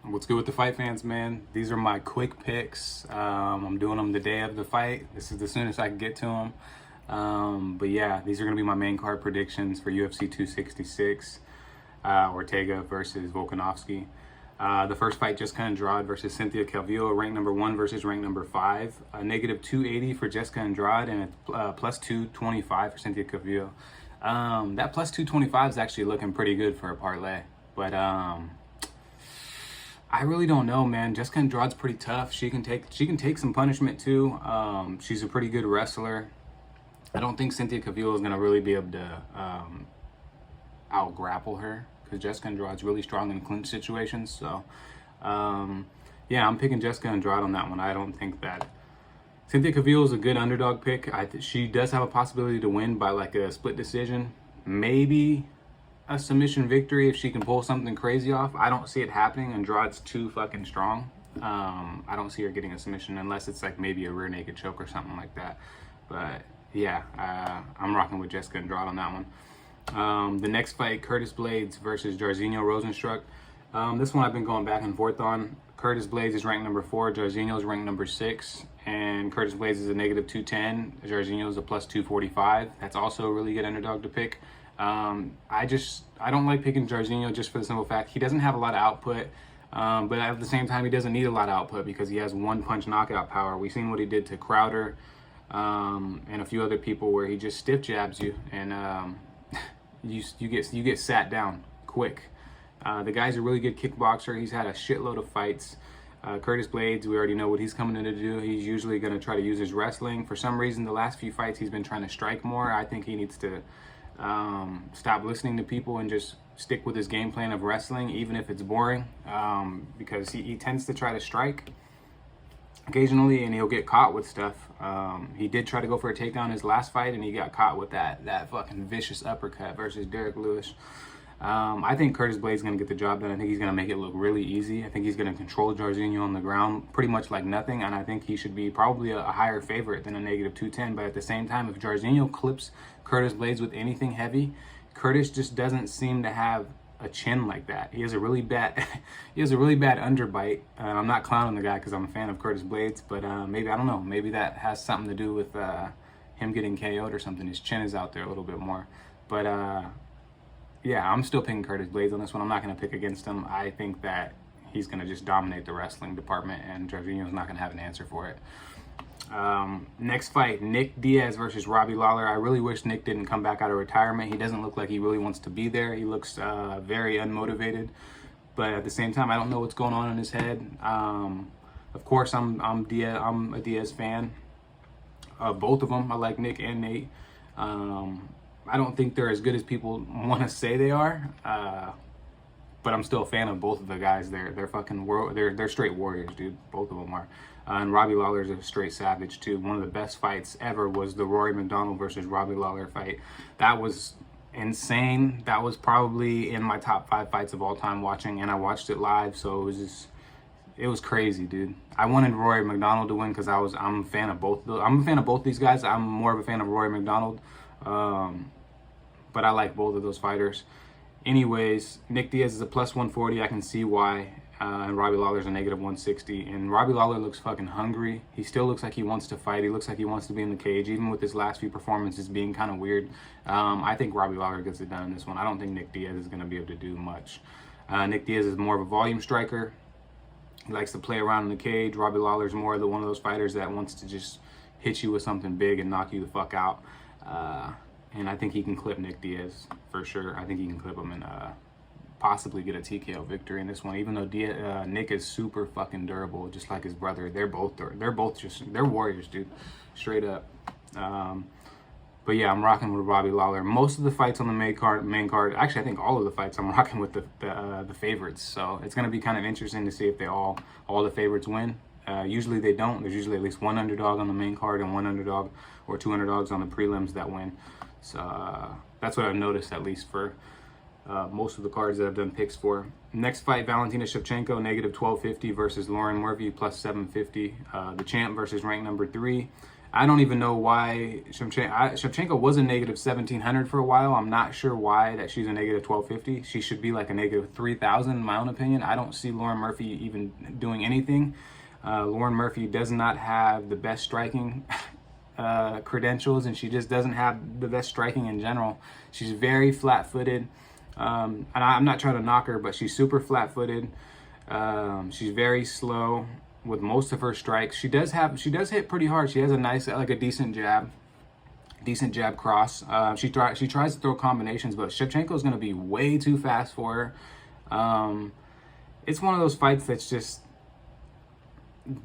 What's good with the fight fans, man? These are my quick picks. I'm doing them the day of the fight. This is the soonest I can get to them. But yeah, these are going to be my main card predictions for UFC 266, Ortega versus Volkanovski. The first fight, Jessica Andrade versus Cynthia Calvillo, ranked number 1 versus ranked number 5. Negative 280 for Jessica Andrade and plus 225 for Cynthia Calvillo. That plus 225 is actually looking pretty good for a parlay. But I really don't know, man. Jessica Andrade's pretty tough. She can take some punishment too. She's a pretty good wrestler. I don't think Cynthia Calvillo is gonna really be able to out grapple her because Jessica Andrade's really strong in clinch situations. So yeah, I'm picking Jessica Andrade on that one. I don't think that Cynthia Calvillo is a good underdog pick. She does have a possibility to win by like a split decision, maybe a submission victory if she can pull something crazy off. I don't see it happening. Andrade's too fucking strong. I don't see her getting a submission unless it's like maybe a rear naked choke or something like that. But yeah, I'm rocking with Jessica Andrade on that one. The next fight, Curtis Blades versus Jairzinho Rozenstruik. This one I've been going back and forth on. Curtis Blades is ranked number 4, Jairzinho is ranked number 6, and Curtis Blades is a negative 210. Jairzinho is a plus 245. That's also a really good underdog to pick. I don't like picking Jairzinho just for the simple fact he doesn't have a lot of output, but at the same time he doesn't need a lot of output because he has one punch knockout power. We've seen what he did to Crowder and a few other people where he just stiff jabs you and you get sat down quick. The guy's a really good kickboxer. He's had a shitload of fights. Curtis Blades, we already know what he's coming in to do. He's usually going to try to use his wrestling. For some reason, the last few fights he's been trying to strike more. I think he needs to stop listening to people and just stick with his game plan of wrestling, even if it's boring, because he tends to try to strike occasionally and he'll get caught with stuff. He did try to go for a takedown his last fight and he got caught with that fucking vicious uppercut versus Derek Lewis. I think Curtis Blades is going to get the job done. I think he's going to make it look really easy. I think he's going to control Jairzinho on the ground pretty much like nothing, and I think he should be probably a higher favorite than a negative 210. But at the same time, if Jairzinho clips Curtis Blades with anything heavy, Curtis just doesn't seem to have a chin like that. He has a really bad underbite. I'm not clowning the guy because I'm a fan of Curtis Blades, but maybe, I don't know, maybe that has something to do with him getting KO'd or something. His chin is out there a little bit more. But yeah, I'm still picking Curtis Blades on this one. I'm not going to pick against him. I think that he's going to just dominate the wrestling department, and Jairzinho's not going to have an answer for it. Next fight, Nick Diaz versus Robbie Lawler. I really wish Nick didn't come back out of retirement. He doesn't look like he really wants to be there. He looks very unmotivated. But at the same time, I don't know what's going on in his head. Of course, I'm a Diaz fan of both of them. I like Nick and Nate. I don't think they're as good as people want to say they are, but I'm still a fan of both of the guys. They're fucking they're straight warriors, dude. Both of them are. And Robbie Lawler's a straight savage too. One of the best fights ever was the Rory McDonald versus Robbie Lawler fight. That was insane. That was probably in my top 5 fights of all time watching, and I watched it live, so it was crazy, dude. I wanted Rory McDonald to win because I'm a fan of both. I'm a fan of both these guys. I'm more of a fan of Rory McDonald. But I like both of those fighters. Anyways, Nick Diaz is a plus 140. I can see why. And Robbie Lawler's a negative 160. And Robbie Lawler looks fucking hungry. He still looks like he wants to fight. He looks like he wants to be in the cage, even with his last few performances being kind of weird. I think Robbie Lawler gets it done in this one. I don't think Nick Diaz is going to be able to do much. Nick Diaz is more of a volume striker. He likes to play around in the cage. Robbie Lawler's more one of those fighters that wants to just hit you with something big and knock you the fuck out. And I think he can clip Nick Diaz for sure. I think he can clip him and possibly get a TKO victory in this one. Even though Nick is super fucking durable, just like his brother. They're warriors, dude, straight up. But yeah, I'm rocking with Robbie Lawler. Most of the fights on the main card. Actually, I think all of the fights I'm rocking with the favorites. So it's gonna be kind of interesting to see if all the favorites win. Usually they don't. There's usually at least one underdog on the main card and one underdog or 2 underdogs on the prelims that win. So that's what I've noticed, at least for most of the cards that I've done picks for. Next fight, Valentina Shevchenko, negative 1250 versus Lauren Murphy, plus 750. The champ versus ranked number 3. I don't even know why Shevchenko was a negative 1,700 for a while. I'm not sure why that she's a negative 1,250. She should be like a negative 3,000 in my own opinion. I don't see Lauren Murphy even doing anything. Lauren Murphy does not have the best striking credentials, and she just doesn't have the best striking in general. She's very flat-footed, and I'm not trying to knock her, but she's super flat-footed. She's very slow with most of her strikes. She does hit pretty hard. She has a nice, like a decent jab cross. She tries to throw combinations, but Shevchenko is going to be way too fast for her. It's one of those fights that's just,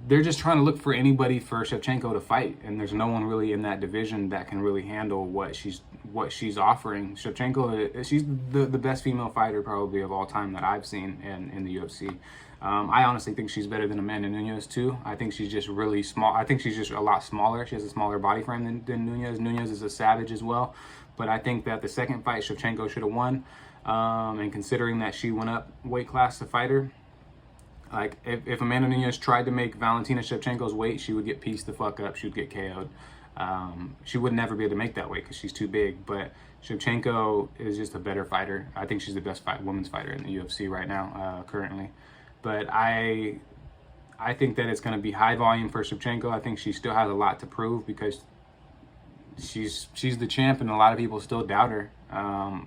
they're just trying to look for anybody for Shevchenko to fight, and there's no one really in that division that can really handle what she's offering. Shevchenko, she's the best female fighter probably of all time that I've seen in the UFC. I honestly think she's better than Amanda Nunes too. I think she's just really small. I think she's just a lot smaller. She has a smaller body frame than Nunes. Nunes is a savage as well, but I think that the second fight Shevchenko should have won. And considering that she went up weight class to fight her, like if Amanda Nunes tried to make Valentina Shevchenko's weight, she would get pieced the fuck up. She would get KO'd. She would never be able to make that weight because she's too big. But Shevchenko is just a better fighter. I think she's the best women's fighter in the UFC right now, currently. But I think that it's going to be high volume for Shevchenko. I think she still has a lot to prove because she's the champ, and a lot of people still doubt her,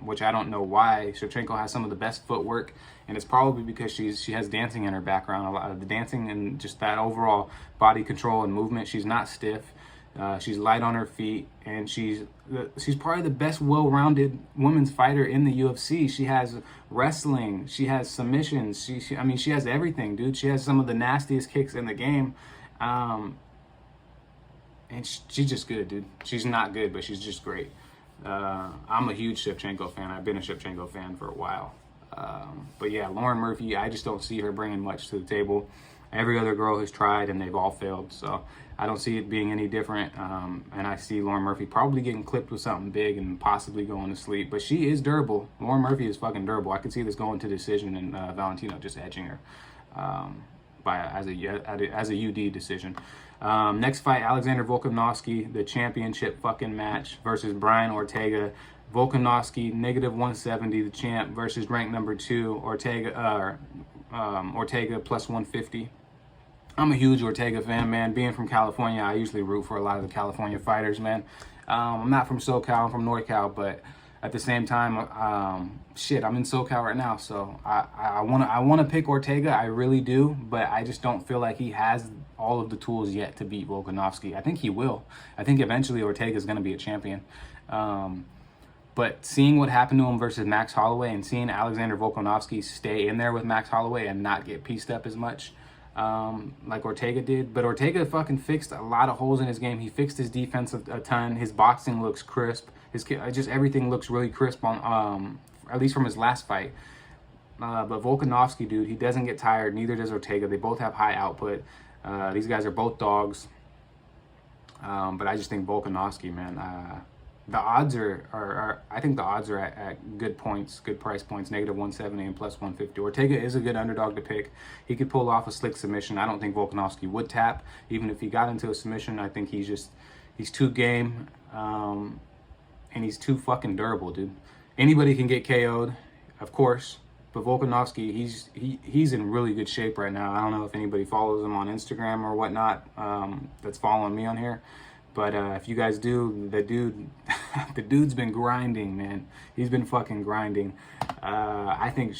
which I don't know why. Shevchenko has some of the best footwork, and it's probably because she has dancing in her background. A lot of the dancing and just that overall body control and movement. She's not stiff. She's light on her feet, and she's probably the best well-rounded women's fighter in the UFC. She has wrestling, she has submissions, she has everything, dude. She has some of the nastiest kicks in the game, and she's just good, dude. She's not good, but she's just great. I'm a huge Shevchenko fan. I've been a Shevchenko fan for a while. But yeah, Lauren Murphy, I just don't see her bringing much to the table. Every other girl has tried, and they've all failed. So I don't see it being any different. And I see Lauren Murphy probably getting clipped with something big and possibly going to sleep. But she is durable. Lauren Murphy is fucking durable. I could see this going to decision and Valentino just edging her as a UD decision. Next fight, Alexander Volkanovski, the championship fucking match versus Brian Ortega. Volkanovski, negative 170, the champ, versus ranked number 2, Ortega plus 150. I'm a huge Ortega fan, man. Being from California, I usually root for a lot of the California fighters, man. I'm not from SoCal, I'm from NorCal, but at the same time, I'm in SoCal right now, so I wanna pick Ortega, I really do, but I just don't feel like he has all of the tools yet to beat Volkanovski. I think he will. I think eventually Ortega is gonna be a champion. But seeing what happened to him versus Max Holloway and seeing Alexander Volkanovski stay in there with Max Holloway and not get pieced up as much like Ortega did. But Ortega fucking fixed a lot of holes in his game. He fixed his defense a ton. His boxing looks crisp. Just everything looks really crisp on at least from his last fight. But Volkanovski, dude, he doesn't get tired. Neither does Ortega. They both have high output. These guys are both dogs. But I just think Volkanovski, man. The odds I think the odds are at good points, good price points, negative 170 and plus 150. Ortega is a good underdog to pick. He could pull off a slick submission. I don't think Volkanovski would tap. Even if he got into a submission, I think he's too game, and he's too fucking durable, dude. Anybody can get KO'd, of course, but Volkanovski, he's in really good shape right now. I don't know if anybody follows him on Instagram or whatnot, that's following me on here. But if you guys do, the dude's been grinding, man. He's been fucking grinding. I think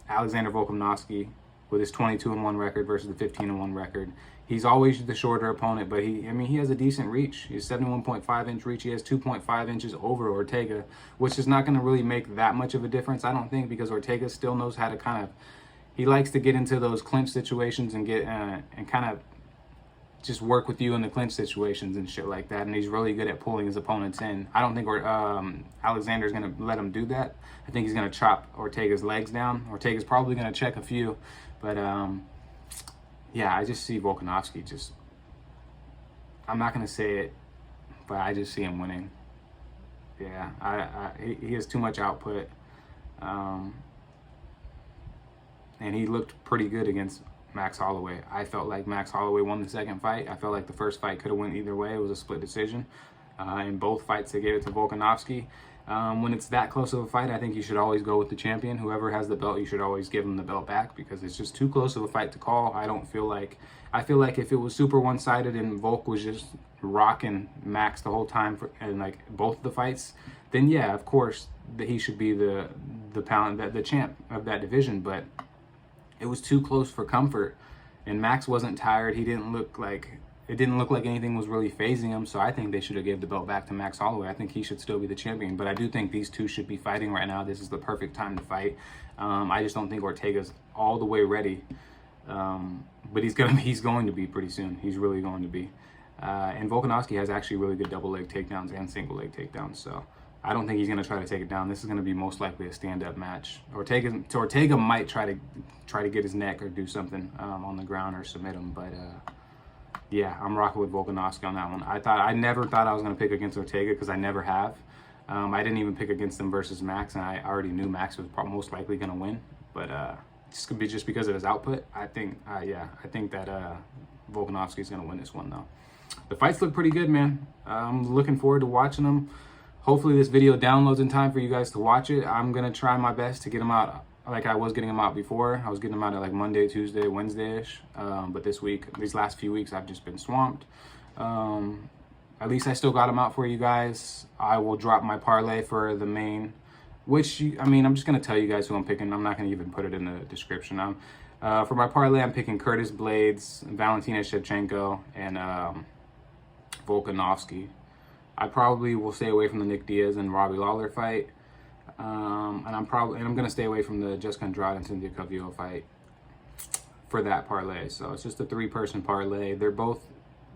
Alexander Volkanovski, with his 22-1 record versus the 15-1 record, he's always the shorter opponent. But he has a decent reach. He has 71.5 inch reach. He has 2.5 inches over Ortega, which is not going to really make that much of a difference, I don't think, because Ortega still knows how to he likes to get into those clinch situations and get and kind of just work with you in the clinch situations and shit like that, and he's really good at pulling his opponents in. I don't think Alexander's going to let him do that. I think he's going to chop Ortega's legs down. Ortega's probably going to check a few, but yeah, I just see Volkanovski just, I'm not going to say it, but I just see him winning. Yeah, he has too much output, and he looked pretty good against Max Holloway. I felt like Max Holloway won the second fight. I felt like the first fight could have went either way. It was a split decision. In both fights, they gave it to Volkanovski. When it's that close of a fight, I think you should always go with the champion. Whoever has the belt, you should always give them the belt back, because it's just too close of a fight to call. I feel like if it was super one-sided and Volk was just rocking Max the whole time and like both of the fights, then yeah, of course that he should be the champ of that division. But it was too close for comfort, and Max wasn't tired. It didn't look like anything was really phasing him. So I think they should have gave the belt back to Max Holloway. I think he should still be the champion, but I do think these two should be fighting right now. This is the perfect time to fight. I just don't think Ortega's all the way ready, but he's going to be pretty soon. He's really going to be. And Volkanovski has actually really good double leg takedowns and single leg takedowns, so I don't think he's going to try to take it down. This is going to be most likely a stand-up match. Ortega might try to get his neck or do something on the ground or submit him, but yeah, I'm rocking with Volkanovski on that one. I never thought I was going to pick against Ortega, because I never have. I didn't even pick against him versus Max, and I already knew Max was most likely going to win. But just because of his output, I think that Volkanovski is going to win this one, though. The fights look pretty good, man. I'm looking forward to watching them. Hopefully this video downloads in time for you guys to watch it. I'm going to try my best to get them out like I was getting them out before. I was getting them out at like Monday, Tuesday, Wednesday-ish. But these last few weeks, I've just been swamped. At least I still got them out for you guys. I will drop my parlay for the main, I'm just going to tell you guys who I'm picking. I'm not going to even put it in the description. For my parlay, I'm picking Curtis Blades, Valentina Shevchenko, and Volkanovski. I probably will stay away from the Nick Diaz and Robbie Lawler fight. And I'm going to stay away from the Jessica Andrade and Cynthia Calvillo fight for that parlay. So it's just a 3-person parlay.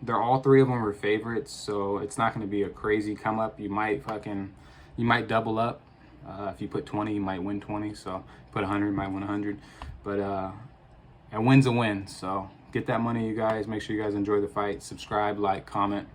All three of them are favorites, so it's not going to be a crazy come up. You might double up. If you put 20, you might win 20. So put 100, you might win 100. But a win's a win. So get that money, you guys. Make sure you guys enjoy the fight. Subscribe, like, comment.